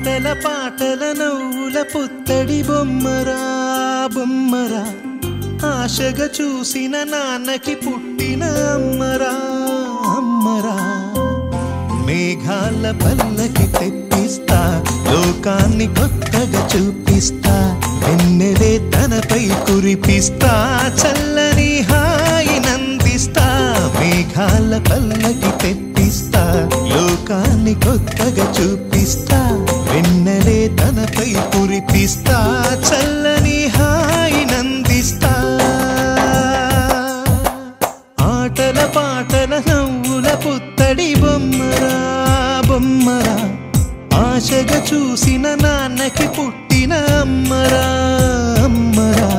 ఆటల పాటల నవ్వుల పుత్తడి బొమ్మరా బొమ్మరా ఆశగా చూసిన నాన్నకి పుట్టిన అమ్మరా అమ్మరా మేఘాల పల్లకి తెప్పిస్తా లోకాన్ని కొత్తగా చూపిస్తా వెన్నెలే తనపై కురిపిస్తా చల్లని హాయినందిస్తా మేఘాల పల్లకి తెప్పిస్తా లోకాన్ని కొత్తగా చూపిస్తా వెన్నెలే తనపై కురిపిస్తా చల్లని హాయినందిస్తా ఆటల పాటల నవ్వుల పుత్తడి బొమ్మరా బొమ్మరా ఆశగా చూసిన నాన్నకి పుట్టిన అమ్మరా అమ్మరా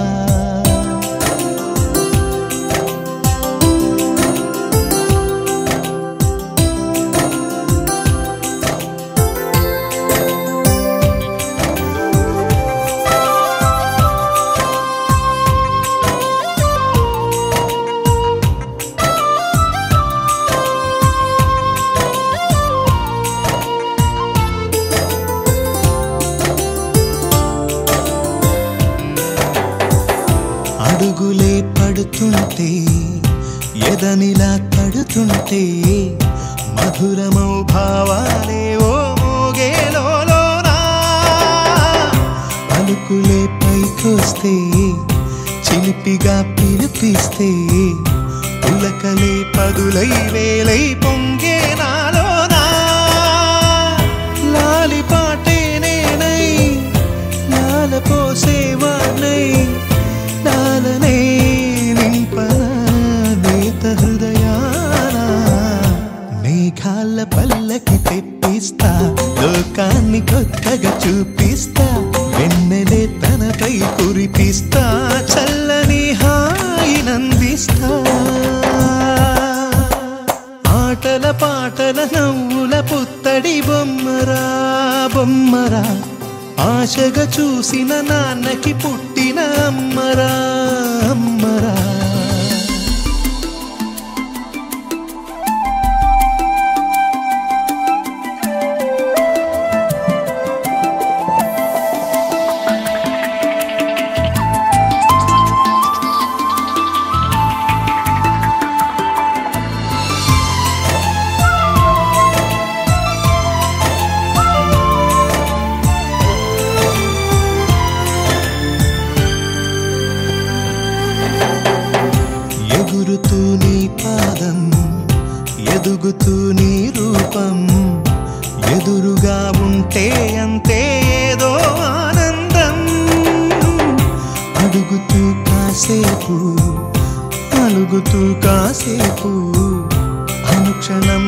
అడుగులే పడుతుంటే ఎదనిలా తడుతుంటే మధురమౌ భావాలే ఓ మోగేలోనా పలుకులే పైకొస్తే చిలిపిగా పిలిపిస్తే పులకలే పదులై వేలై పొంగే నాలోనా లాలి పాటే నేనై లాల పోసేవాణ్ణై లాలనే నింపన నేత హృదయాన మేఘాల పల్లకి తెప్పిస్తా లోకాన్ని కొత్తగా చూపిస్తా వెన్నెలే తనపై కురిపిస్తా చల్లని హాయినందిస్తా ఆటల పాటల నవ్వుల పుత్తడి బొమ్మరా బొమ్మరా ఆశగా చూసిన నాన్నకి పుట్టిన అమ్మరా అమ్మరా ఎగురుతూ నీ పాదం ఎదుగుతూ నీ రూపం ఎదురుగా ఉంటే అంతే ఏదో ఆనందం అడుగుతూ కాసేపు అలుగుతూ కాసేపు అనుక్షణం